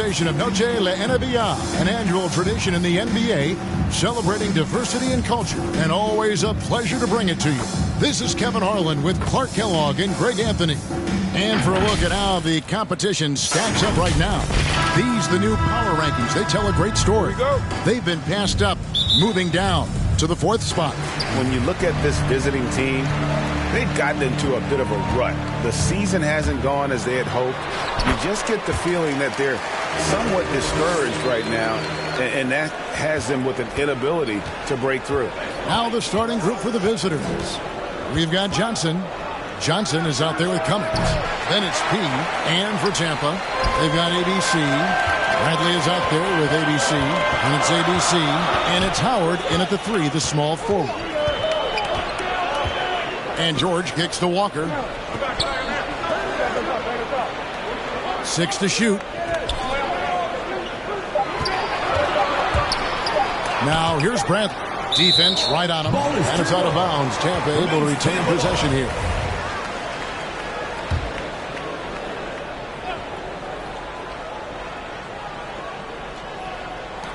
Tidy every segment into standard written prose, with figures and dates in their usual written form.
presentation of Noche la NBA, an annual tradition in the NBA celebrating diversity and culture, and always a pleasure to bring it to you. This is Kevin Harlan with Clark Kellogg and Greg Anthony. And for a look at how the competition stacks up right now, these the new power rankings. They tell a great story. They've been passed up, moving down to the 4th spot. When you look at this visiting team, they've gotten into a bit of a rut. The season hasn't gone as they had hoped. You just get the feeling that they're somewhat discouraged right now, and that has them with an inability to break through. Now the starting group for the visitors. We've got Johnson. Johnson is out there with Cummings. Then it's P. And for Tampa, they've got ABC. Bradley is out there with ABC. And it's ABC. And it's Howard in at the 3, the small forward. And George kicks to Walker. 6 to shoot. Now here's Bradley. Defense right on him. And it's out of bounds. Tampa able to retain possession here.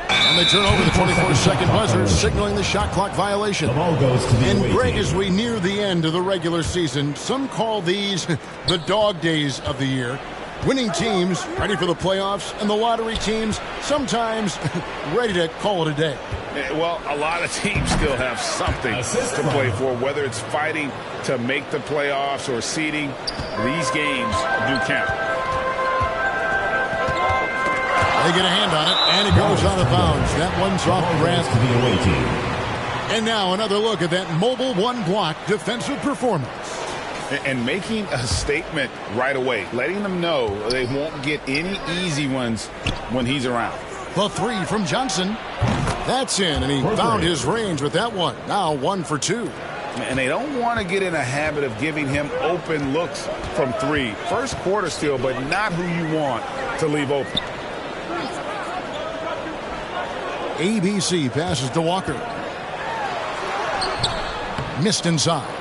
And they turn over the 24-second buzzer, signaling the shot clock violation. The ball goes to the and Greg, team. as we near the end of the regular season, some call these the dog days of the year. Winning teams ready for the playoffs, and the lottery teams sometimes ready to call it a day. Well, a lot of teams still have something to play for, whether it's fighting to make the playoffs or seeding. These games do count. They get a hand on it, and it goes out of bounds. That one's off the grass to the away team. And now another look at that mobile one-block defensive performance. And making a statement right away, letting them know they won't get any easy ones when he's around. The 3 from Johnson. That's in, and he found his range with that one. Now 1 for 2. And they don't want to get in a habit of giving him open looks from 3. First quarter still, but not who you want to leave open. ABC passes to Walker. Missed inside.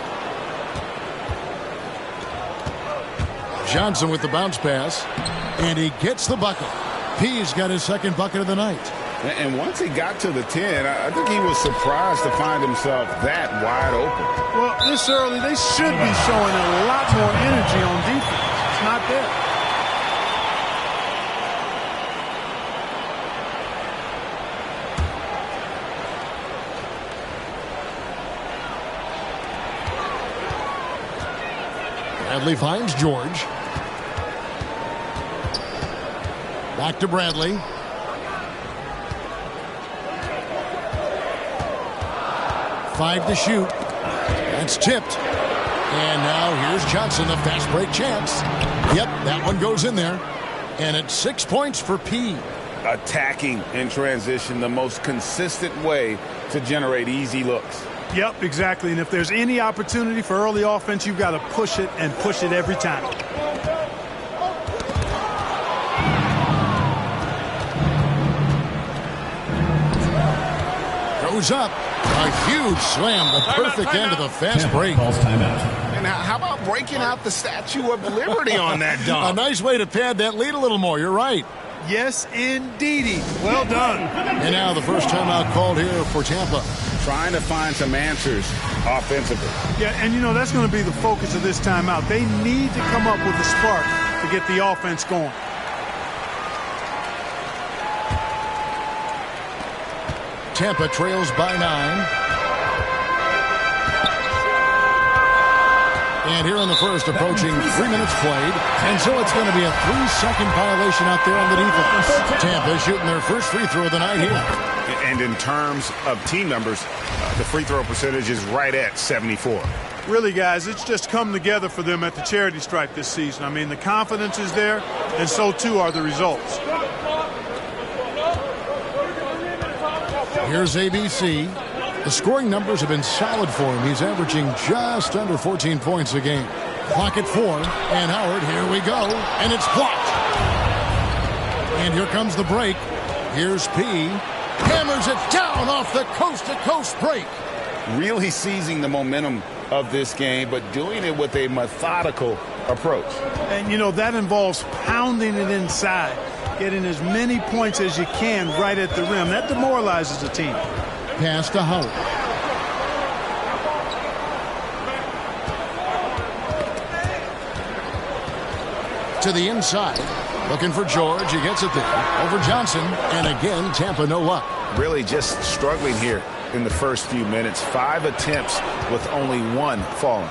Johnson with the bounce pass, and he gets the bucket. P's got his 2nd bucket of the night. And once he got to the 10, I think he was surprised to find himself that wide open. Well, this early, they should be showing a lot more energy on defense. It's not there. Bradley finds George. Back to Bradley. Five to shoot. That's tipped. And now here's Johnson, a fast break chance. Yep, that one goes in there. And it's 6 points for P. Attacking in transition, the most consistent way to generate easy looks. Yep, exactly. And if there's any opportunity for early offense, you've got to push it and push it every time. Goes up. A huge slam. The perfect end of the fast break. And how about breaking out the Statue of Liberty on that dunk? A nice way to pad that lead a little more. You're right. Yes, indeedy. Well done. And now the first timeout called here for Tampa. Trying to find some answers offensively. Yeah, and you know, that's going to be the focus of this timeout. They need to come up with a spark to get the offense going. Tampa trails by 9. And here in the first, approaching 3 minutes played. And so it's going to be a 3-second violation out there on the defense. Tampa shooting their first free throw of the night here. And in terms of team numbers, the free throw percentage is right at 74. Really, guys, it's just come together for them at the charity stripe this season. I mean, the confidence is there, and so too are the results. Here's ABC. The scoring numbers have been solid for him. He's averaging just under 14 points a game. Clock at 4. And Howard, here we go. And it's blocked. And here comes the break. Here's P. Hammers it down off the coast-to-coast break. Really seizing the momentum of this game, but doing it with a methodical approach. And, you know, that involves pounding it inside. getting as many points as you can right at the rim. That demoralizes the team. Pass to Howard. To the inside. Looking for George. He gets it there. Over Johnson. And again, Tampa no luck. Really just struggling here in the first few minutes. 5 attempts with only 1 falling.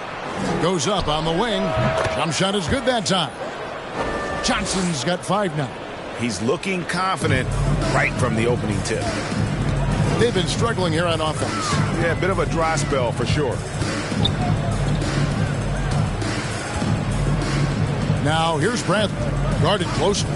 Goes up on the wing. Jump shot is good that time. Johnson's got 5 now. He's looking confident right from the opening tip. They've been struggling here on offense. Yeah, a bit of a dry spell for sure. Now here's Bradley. Guarded closely.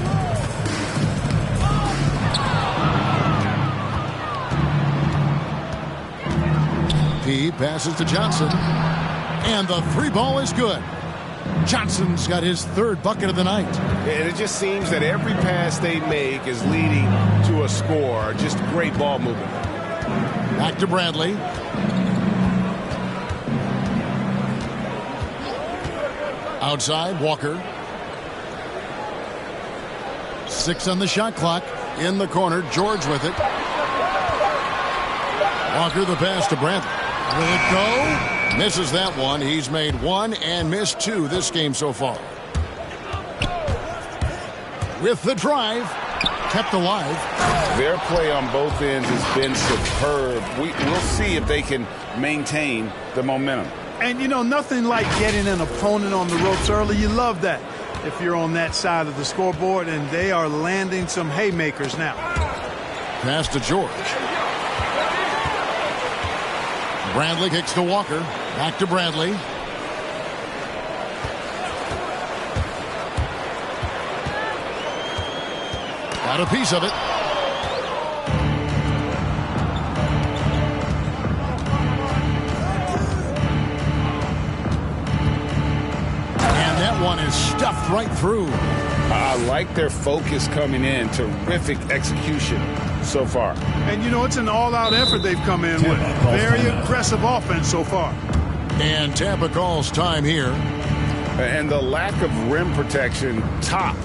He passes to Johnson. And the 3 ball is good. Johnson's got his 3rd bucket of the night. And it just seems that every pass they make is leading to a score. Just great ball movement. Back to Bradley. Outside, Walker. 6 on the shot clock. In the corner, George with it. Walker the pass to Bradley. Will it go? Misses that one. He's made 1 and missed 2 this game so far. With the drive, kept alive. Their play on both ends has been superb. We'll see if they can maintain the momentum. And, you know, nothing like getting an opponent on the ropes early. You love that if you're on that side of the scoreboard, and they are landing some haymakers now. Pass to George. Bradley kicks to Walker. Back to Bradley. Got a piece of it. And that one is stuffed right through. I like their focus coming in. Terrific execution so far. And, you know, it's an all-out effort they've come in with. Very aggressive offense so far. And Tampa calls time here. And the lack of rim protection, top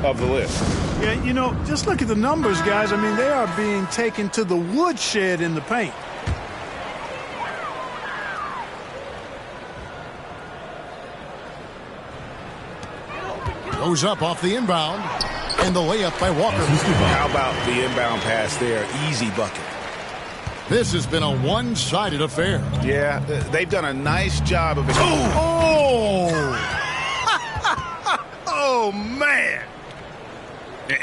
of the list. Yeah, you know, just look at the numbers, guys. I mean, they are being taken to the woodshed in the paint. Goes up off the inbound. And the layup by Walker. How about the inbound pass there? Easy bucket. This has been a one-sided affair. Yeah, they've done a nice job of it. Oh! Oh, man.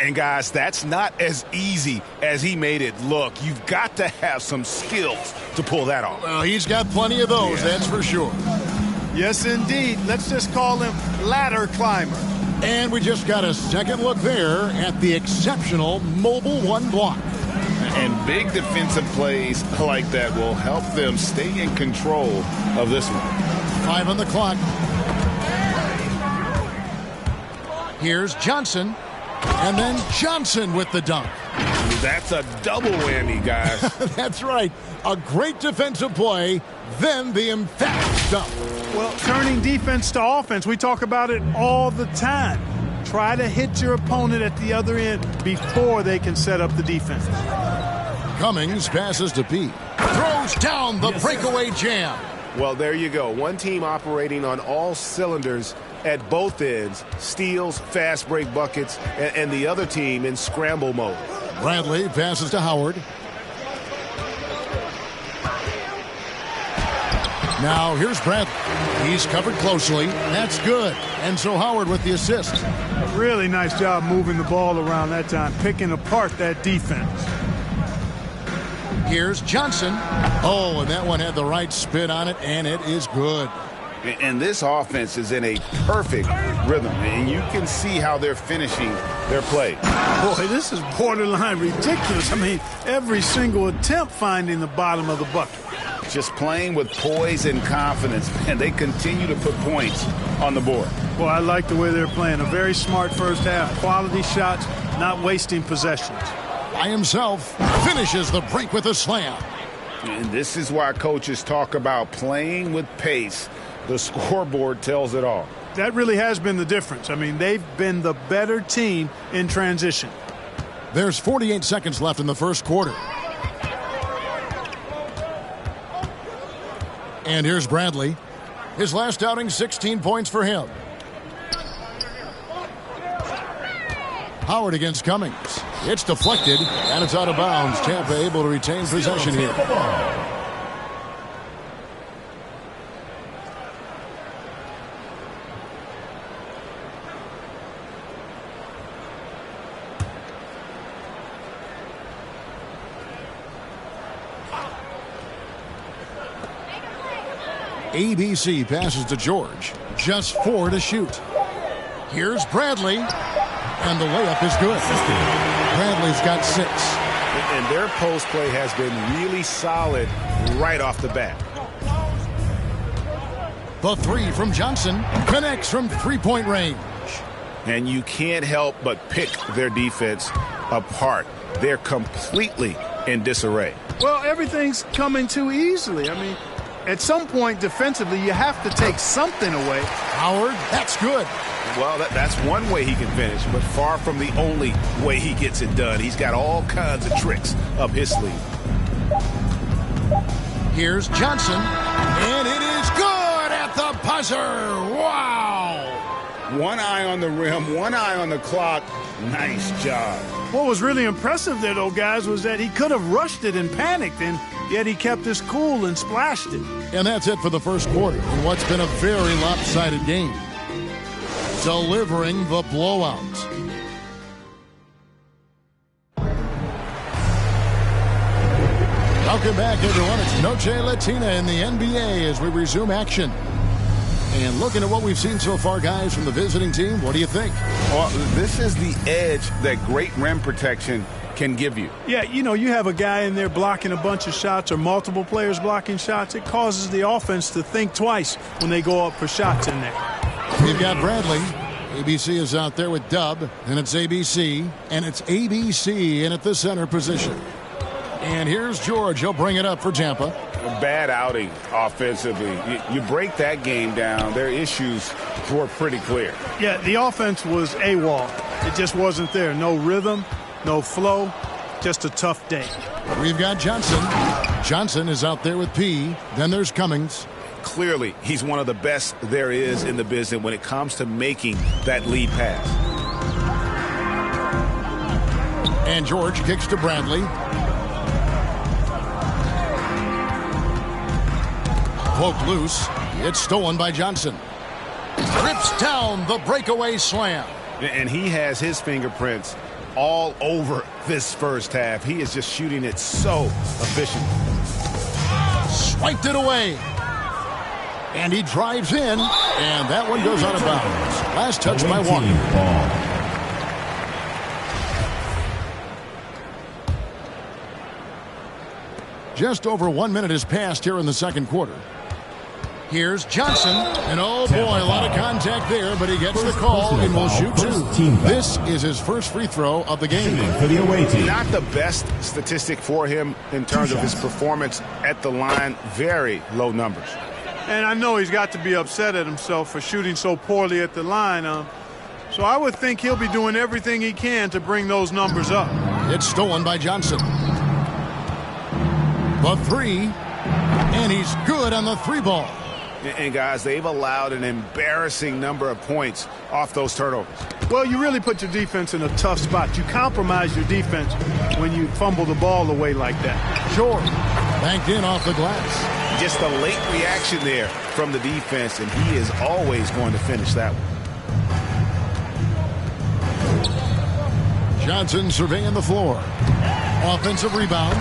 And, guys, that's not as easy as he made it look. You've got to have some skills to pull that off. Well, he's got plenty of those, that's for sure. Yes, indeed. Let's just call him ladder climber. And we just got a second look there at the exceptional mobile 1 block. And big defensive plays like that will help them stay in control of this one. 5 on the clock. Here's Johnson. And then Johnson with the dunk. That's a double whammy, guys. That's right. A great defensive play, then the emphatic dunk. Well, turning defense to offense, we talk about it all the time. Try to hit your opponent at the other end before they can set up the defense. Cummings passes to Pete. Throws down the breakaway jam. Well, there you go. One team operating on all cylinders at both ends. Steals, fast break buckets, and the other team in scramble mode. Bradley passes to Howard. Now here's Bradley. He's covered closely. That's good. And so Howard with the assist. A really nice job moving the ball around that time, picking apart that defense. Here's Johnson. Oh, and that one had the right spin on it, and it is good. And this offense is in a perfect rhythm, and you can see how they're finishing their play. Boy, this is borderline ridiculous. I mean, every single attempt finding the bottom of the bucket. Just playing with poise and confidence, and they continue to put points on the board. Well, I like the way they're playing. A very smart first half. Quality shots, not wasting possessions. By himself, finishes the break with a slam. And this is why coaches talk about playing with pace. The scoreboard tells it all. That really has been the difference. I mean, they've been the better team in transition. There's 48 seconds left in the first quarter. And here's Bradley. His last outing, 16 points for him. Howard against Cummings. It's deflected, and it's out of bounds. Tampa able to retain possession here. ABC passes to George. Just 4 to shoot. Here's Bradley. And the layup is good. Bradley's got 6. And their post play has been really solid right off the bat. The 3 from Johnson connects from three-point range. And you can't help but pick their defense apart. They're completely in disarray. Well, everything's coming too easily. I mean, at some point defensively, you have to take something away. Howard, that's good. Well, that's one way he can finish, but far from the only way he gets it done. He's got all kinds of tricks up his sleeve. Here's Johnson, and it is good at the buzzer. Wow! One eye on the rim, one eye on the clock. Nice job. What was really impressive there, though, guys, was that he could have rushed it and panicked, and yet he kept his cool and splashed it. And that's it for the first quarter in what's been a very lopsided game. Delivering the blowout. Welcome back, everyone. It's Noche Latina in the NBA as we resume action. And looking at what we've seen so far, guys, from the visiting team, what do you think? Well, this is the edge that great rim protection can give you. Yeah, you know, you have a guy in there blocking a bunch of shots or multiple players blocking shots. It causes the offense to think twice when they go up for shots in there. We've got Bradley. ABC is out there with Dub, and it's ABC, and it's ABC in at the center position. And here's George. He'll bring it up for Tampa. A bad outing offensively. You break that game down, their issues were pretty clear. Yeah, the offense was AWOL. It just wasn't there. No rhythm, no flow, just a tough day. We've got Johnson. Johnson is out there with P. Then there's Cummings. Clearly, he's one of the best there is in the business when it comes to making that lead pass. And George kicks to Bradley. Poked loose. It's stolen by Johnson. Rips down the breakaway slam. And he has his fingerprints all over this first half. He is just shooting it so efficient. Swiped it away. And he drives in, and that one goes out of bounds. Last touch by Walker. Just over 1 minute has passed here in the second quarter. Here's Johnson, and oh boy, a lot of contact there, but he gets the call and will shoot 2. This is his first free throw of the game. Not the best statistic for him in terms of his performance at the line. Very low numbers. And I know he's got to be upset at himself for shooting so poorly at the line. So I would think he'll be doing everything he can to bring those numbers up. It's stolen by Johnson. The 3, and he's good on the 3 ball. And guys, they've allowed an embarrassing number of points off those turnovers. Well, you really put your defense in a tough spot. You compromise your defense when you fumble the ball away like that. George banked in off the glass. Just a late reaction there from the defense, and he is always going to finish that one. Johnson surveying the floor. Offensive rebound.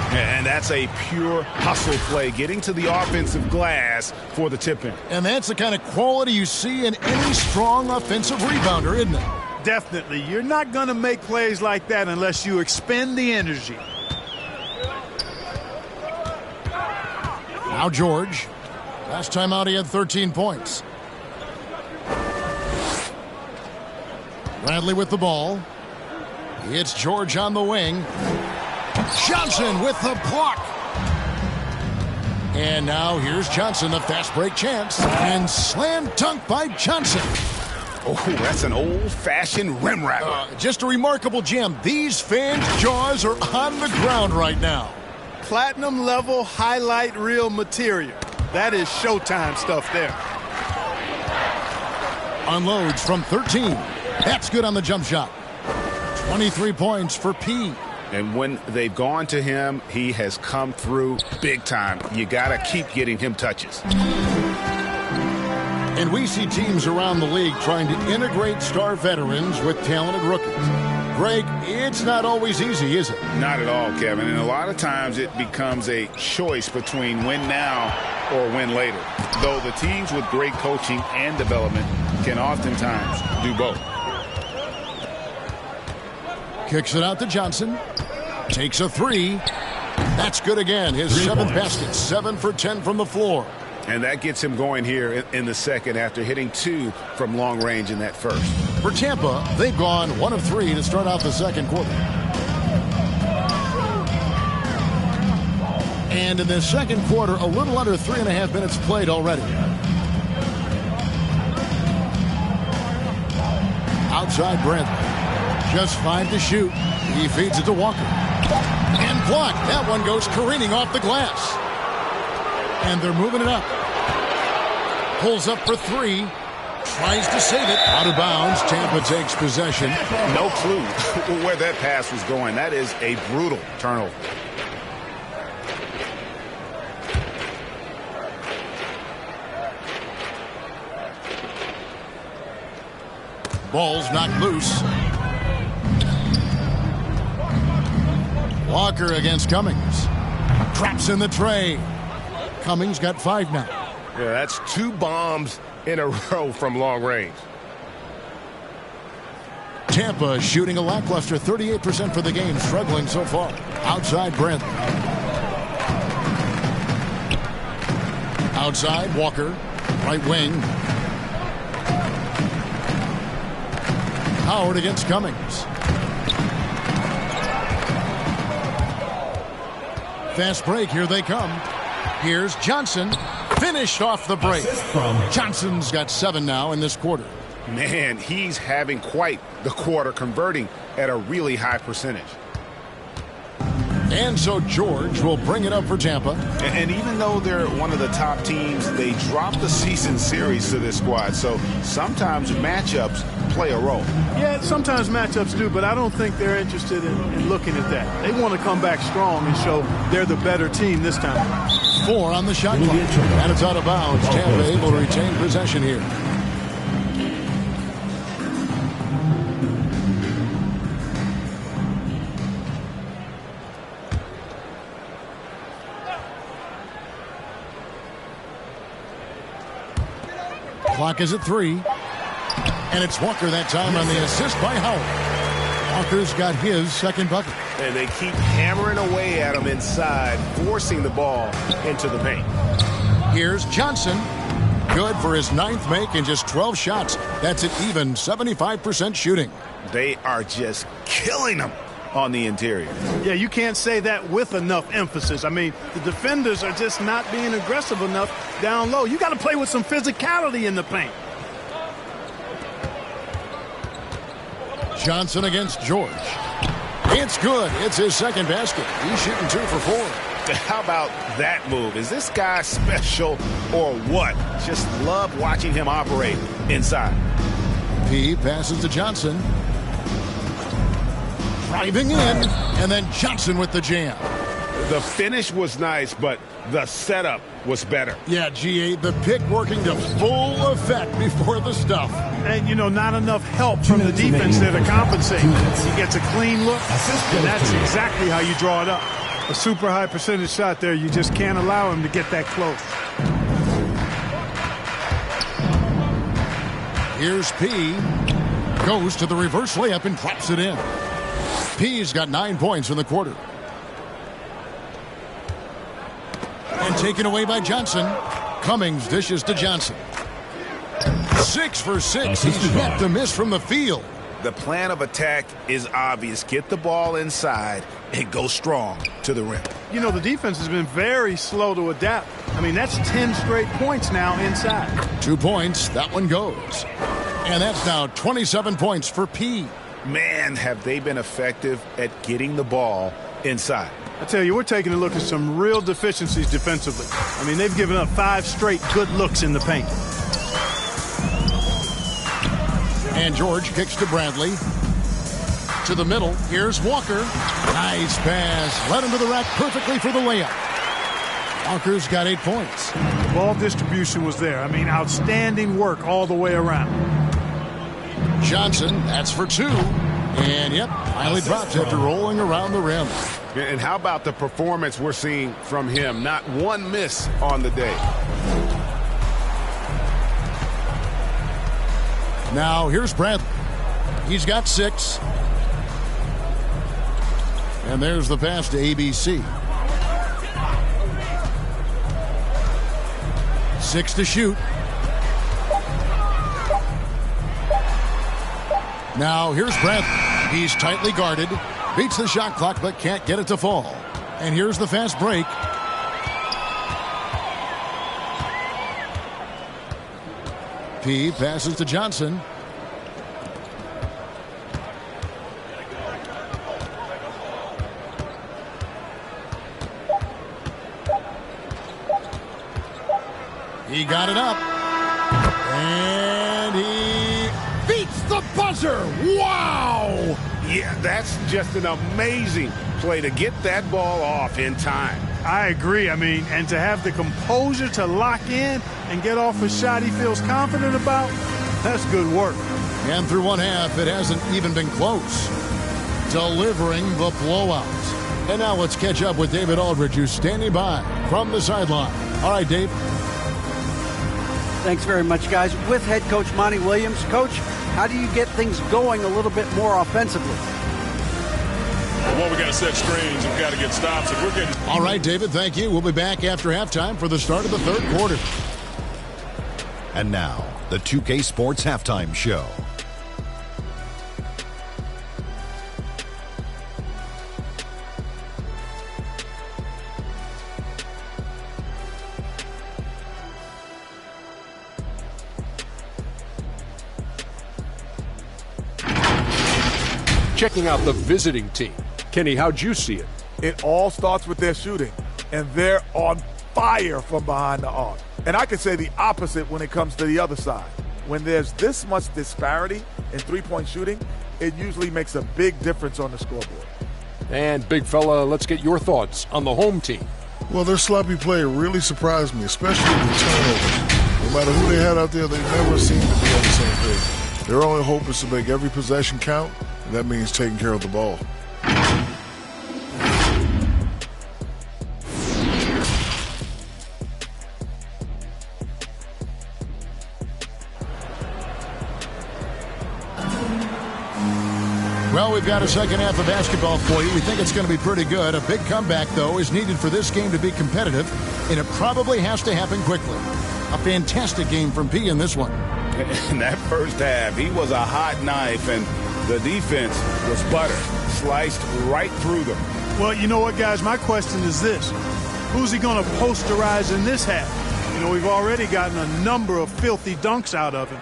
And that's a pure hustle play, getting to the offensive glass for the tip-in. And that's the kind of quality you see in any strong offensive rebounder, isn't it? Definitely. You're not going to make plays like that unless you expend the energy. Now George. Last time out he had 13 points. Bradley with the ball. It's George on the wing. Johnson with the block. And now here's Johnson, the fast break chance. And slam dunk by Johnson. Oh, that's an old-fashioned rim wrapper. Just a remarkable gem. These fans' jaws are on the ground right now. Platinum level highlight reel material. That is Showtime stuff there. Unloads from 13. That's good on the jump shot. 23 points for P. And when they've gone to him, he has come through big time. You got to keep getting him touches. And we see teams around the league trying to integrate star veterans with talented rookies. Greg, it's not always easy, is it? Not at all, Kevin. And a lot of times it becomes a choice between win now or win later. Though the teams with great coaching and development can oftentimes do both. Kicks it out to Johnson. Takes a three. That's good again. His 7th basket. 7 for 10 from the floor. And that gets him going here in the second after hitting 2 from long range in that first. For Tampa, they've gone 1 of 3 to start out the second quarter. And in the second quarter, a little under 3.5 minutes played already. Outside Brent. Just 5 to shoot. He feeds it to Walker. And blocked. That one goes careening off the glass. And they're moving it up. Pulls up for 3. Tries to save it. Out of bounds. Tampa takes possession. No clue where that pass was going. That is a brutal turnover. Ball's knocked loose. Walker against Cummings. Traps in the tray. Cummings got 5 now. Yeah, that's 2 bombs in a row from long range. Tampa shooting a lackluster 38% for the game, struggling so far. Outside Brent. Outside Walker. Right wing. Howard against Cummings. Fast break, here they come. Here's Johnson. Finished off the break. Johnson's got 7 now in this quarter. Man, he's having quite the quarter, converting at a really high percentage. And so George will bring it up for Tampa. And even though they're one of the top teams, they dropped the season series to this squad. So sometimes matchups play a role. Yeah, sometimes matchups do, but I don't think they're interested in looking at that. They want to come back strong and show they're the better team this time. 4 on the shot clock. And it's out of bounds. Tampa able to retain possession here. Clock is at 3. And it's Walker that time on the assist by Howard. Walker's got his second bucket. And they keep hammering away at him inside, forcing the ball into the paint. Here's Johnson. Good for his 9th make and just 12 shots. That's an even 75% shooting. They are just killing them on the interior. Yeah, you can't say that with enough emphasis. I mean, the defenders are just not being aggressive enough down low. You got to play with some physicality in the paint. Johnson against George. It's good. It's his second basket. He's shooting 2 for 4. How about that move? Is this guy special or what? Just love watching him operate inside. P passes to Johnson. Driving in, and then Johnson with the jam. The finish was nice, but the setup was better. Yeah, GA, the pick working to full effect before the stuff. And, you know, not enough help from the defense there to compensate. He gets a clean look, and that's exactly how you draw it up. A super high percentage shot there. You just can't allow him to get that close. Here's P. Goes to the reverse layup and drops it in. P's got 9 points in the quarter. And taken away by Johnson. Cummings dishes to Johnson. 6 for 6. He's yet to miss from the field. The plan of attack is obvious. Get the ball inside and go strong to the rim. You know, the defense has been very slow to adapt. I mean, that's 10 straight points now inside. 2 points. That one goes. And that's now 27 points for P. Man, have they been effective at getting the ball inside. I tell you, we're taking a look at some real deficiencies defensively. I mean, they've given up 5 straight good looks in the paint. And George kicks to Bradley. To the middle. Here's Walker. Nice pass. Led him to the rack perfectly for the layup. Walker's got 8 points. The ball distribution was there. I mean, outstanding work all the way around. Johnson, that's for 2. And, yep, finally drops after rolling around the rim. And how about the performance we're seeing from him? Not one miss on the day. Now, here's Bradley. He's got 6. And there's the pass to ABC. 6 to shoot. Now, here's Bradley. He's tightly guarded. Beats the shot clock, but can't get it to fall. And here's the fast break. P passes to Johnson. He got it up. And he beats the buzzer. Wow! Yeah, that's just an amazing play to get that ball off in time. I agree. I mean, and to have the composure to lock in and get off a shot he feels confident about, that's good work. And through one half, it hasn't even been close. Delivering the blowout. And now let's catch up with David Aldridge, who's standing by from the sideline. All right, Dave. Thanks very much, guys. With head coach Monty Williams. Coach, how do you get things going a little bit more offensively? Well, we got to set screens. We've got to get stops. If we're getting... All right, David, thank you. We'll be back after halftime for the start of the third quarter. And now, the 2K Sports Halftime Show. Checking out the visiting team. Kenny, how'd you see it? It all starts with their shooting, and they're on fire from behind the arc. And I can say the opposite when it comes to the other side. When there's this much disparity in three-point shooting, it usually makes a big difference on the scoreboard. And, big fella, let's get your thoughts on the home team. Well, their sloppy play really surprised me, especially the turnovers. No matter who they had out there, they never seemed to be on the same page. Their only hope is to make every possession count, and that means taking care of the ball. Well, we've got a second half of basketball for you. We think it's going to be pretty good. A big comeback, though, is needed for this game to be competitive, and it probably has to happen quickly. A fantastic game from P in this one. In that first half, he was a hot knife, and the defense was butter, sliced right through them. Well, you know what, guys? My question is this. Who's he going to posterize in this half? You know, we've already gotten a number of filthy dunks out of him.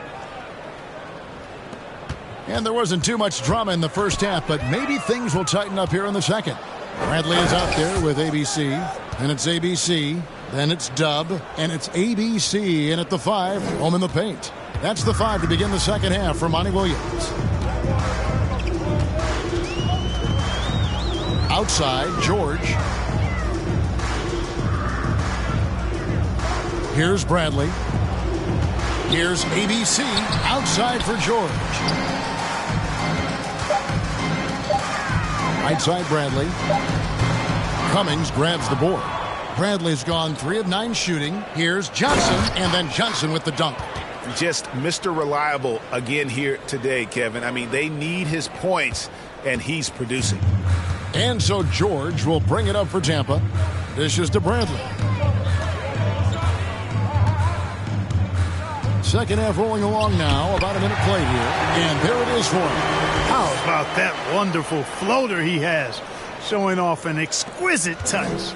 And there wasn't too much drama in the first half, but maybe things will tighten up here in the second. Bradley is out there with ABC, and it's ABC, then it's Dub, and it's ABC, and at the 5, home in the paint. That's the 5 to begin the second half for Monty Williams. Outside, George. Here's Bradley. Here's ABC, outside for George. Right side, Bradley. Cummings grabs the board. Bradley's gone 3 of 9 shooting. Here's Johnson, and then Johnson with the dunk. Just Mr. Reliable again here today, Kevin. I mean, they need his points, and he's producing. And so George will bring it up for Tampa. Dishes to Bradley. Second half rolling along now. About a minute played here. And there it is for him. How about that wonderful floater he has, showing off an exquisite touch.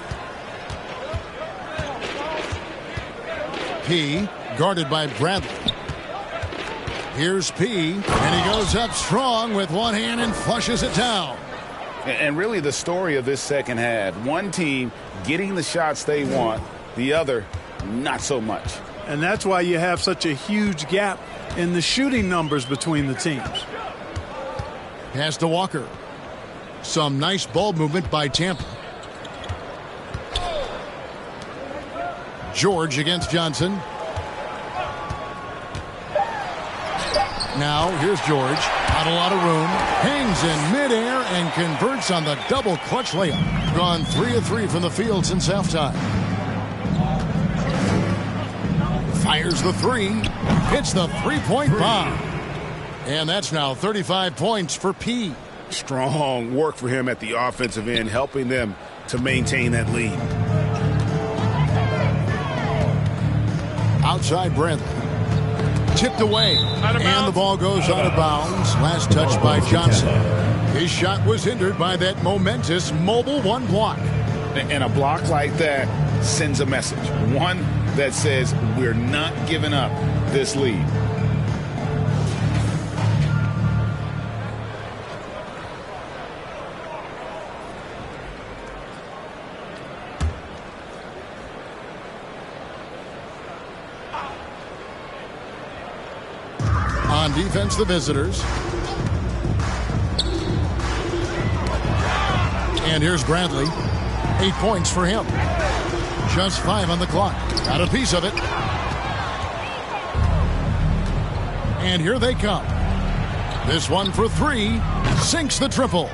P guarded by Bradley. Here's P, and he goes up strong with one hand and flushes it down. And really the story of this second half, one team getting the shots they want, the other not so much. And that's why you have such a huge gap in the shooting numbers between the teams. Pass to Walker. Some nice ball movement by Tampa. George against Johnson. Now here's George. Not a lot of room. Hangs in midair and converts on the double clutch layup. Gone 3 of 3 from the field since halftime. Fires the three. Hits the three-point bomb. And that's now 35 points for P. Strong work for him at the offensive end, helping them to maintain that lead. Outside Bradley. Tipped away. And the ball goes out of bounds. Last touch by Johnson. His shot was hindered by that momentous mobile one block. And a block like that sends a message. One that says we're not giving up this lead. On defense, the visitors. And here's Bradley. 8 points for him. Just 5 on the clock. Got a piece of it. And here they come. This one for 3. Sinks the triple.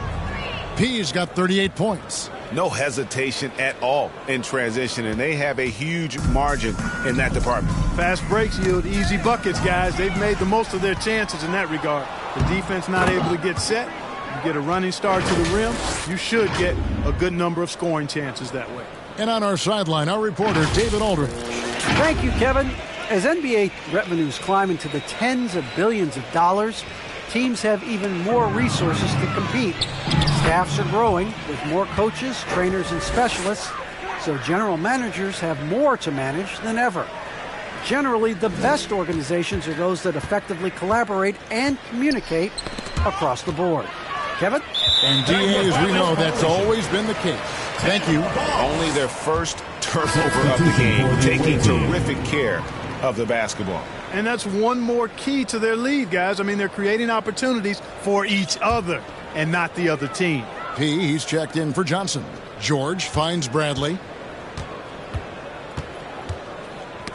P's got 38 points. No hesitation at all in transition, and they have a huge margin in that department. Fast breaks yield easy buckets, guys. They've made the most of their chances in that regard. The defense not able to get set. You get a running start to the rim, you should get a good number of scoring chances that way. And on our sideline, our reporter, David Aldridge. Thank you, Kevin. As NBA revenues climb into the tens of billions of dollars, teams have even more resources to compete. Staffs are growing with more coaches, trainers, and specialists, so general managers have more to manage than ever. Generally, the best organizations are those that effectively collaborate and communicate across the board. Kevin? And DA, as we know, that's always been the case. Thank you. Only their first turnover of the game, taking terrific care of the basketball. And that's one more key to their lead, guys. I mean, they're creating opportunities for each other and not the other team. P, he's checked in for Johnson. George finds Bradley.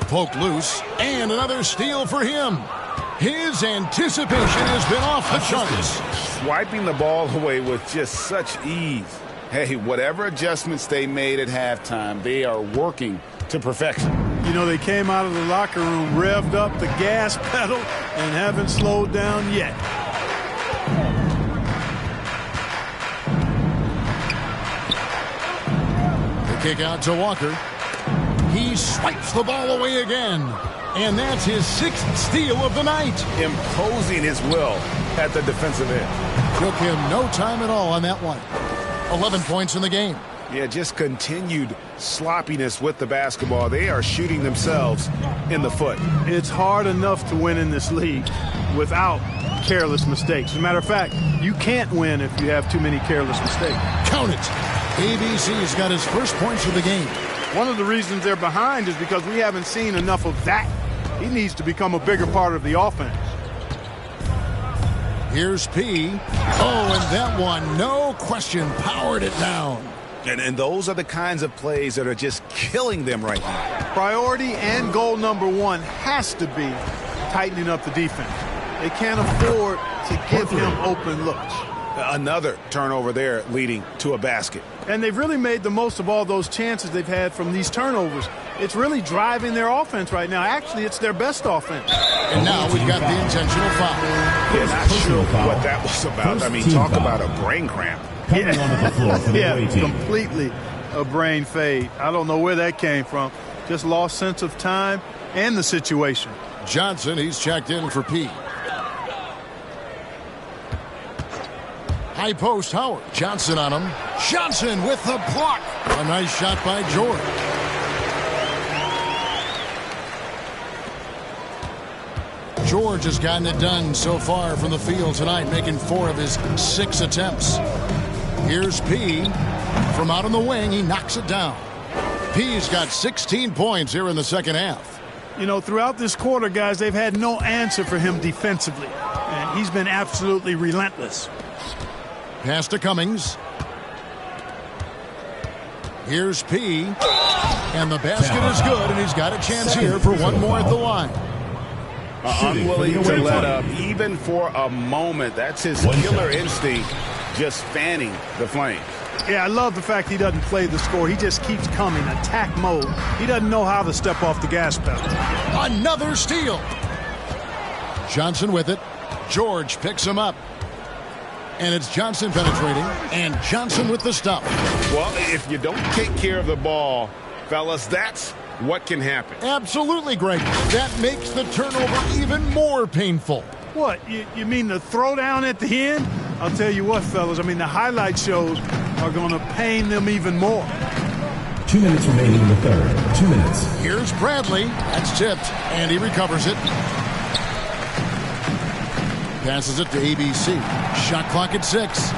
Poked loose, and another steal for him. His anticipation has been off the charts. Swiping the ball away with just such ease. Hey, whatever adjustments they made at halftime, they are working to perfection. You know, they came out of the locker room, revved up the gas pedal, and haven't slowed down yet. The kick out to Walker. He swipes the ball away again. And that's his 6th steal of the night. Imposing his will at the defensive end. Took him no time at all on that one. 11 points in the game. Yeah, just continued sloppiness with the basketball. They are shooting themselves in the foot. It's hard enough to win in this league without careless mistakes. As a matter of fact, you can't win if you have too many careless mistakes. Count it. ABC's got his first points of the game. One of the reasons they're behind is because we haven't seen enough of that. He needs to become a bigger part of the offense. Here's P. Oh, and that one, no question, powered it down. And those are the kinds of plays that are just killing them right now. Priority and goal number 1 has to be tightening up the defense. They can't afford to give him open looks. Another turnover there leading to a basket. And they've really made the most of all those chances they've had from these turnovers. It's really driving their offense right now. Actually, it's their best offense. And now we've got the intentional foul. Yeah, not sure what that was about. I mean, talk about a brain cramp. Yeah, completely a brain fade. I don't know where that came from. Just lost sense of time and the situation. Johnson, he's checked in for P. High post, Howard. Johnson on him. Johnson with the block. A nice shot by George. George has gotten it done so far from the field tonight, making 4 of his 6 attempts. Here's P. From out on the wing, he knocks it down. P's got 16 points here in the second half. You know, throughout this quarter, guys, they've had no answer for him defensively. And he's been absolutely relentless. Pass to Cummings. Here's P. And the basket is good, and he's got a chance here for one more at the line. Unwilling to let up, even for a moment. That's his killer instinct, just fanning the flames. Yeah, I love the fact he doesn't play the score. He just keeps coming, attack mode. He doesn't know how to step off the gas pedal. Another steal. Johnson with it. George picks him up. And it's Johnson penetrating, and Johnson with the stop. Well, if you don't take care of the ball, fellas, that's what can happen. Absolutely, Greg. That makes the turnover even more painful. What, you mean the throwdown at the end? I'll tell you what, fellas, I mean, the highlight shows are going to pain them even more. 2 minutes remaining in the third. 2 minutes. Here's Bradley. That's tipped, and he recovers it. Passes it to ABC. Shot clock at 6.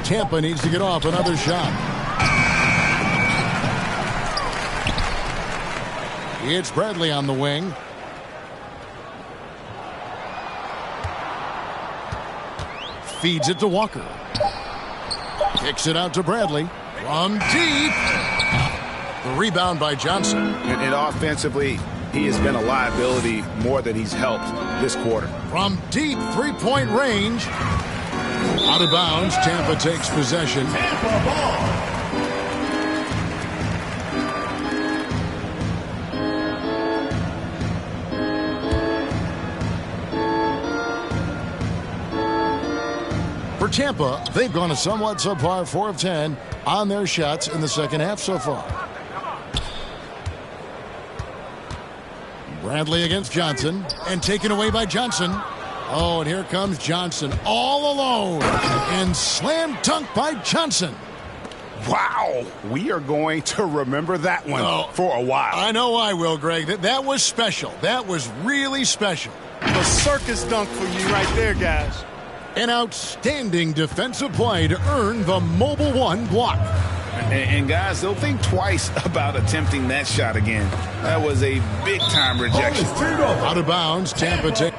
Tampa needs to get off another shot. It's Bradley on the wing. Feeds it to Walker. Kicks it out to Bradley. From deep. The rebound by Johnson. And offensively, he has been a liability more than he's helped this quarter. From deep three-point range. Out of bounds. Tampa takes possession. Tampa ball. For Tampa, they've gone a somewhat subpar 4 of 10 on their shots in the second half so far. Bradley against Johnson, and taken away by Johnson. Oh, and here comes Johnson all alone, and slam dunk by Johnson. Wow, we are going to remember that one for a while. I know I will, Greg. That was special. That was really special. The circus dunk for you right there, guys. An outstanding defensive play to earn the Mobile One block. And guys, they'll think twice about attempting that shot again. That was a big-time rejection. Out of bounds, Tampa takes.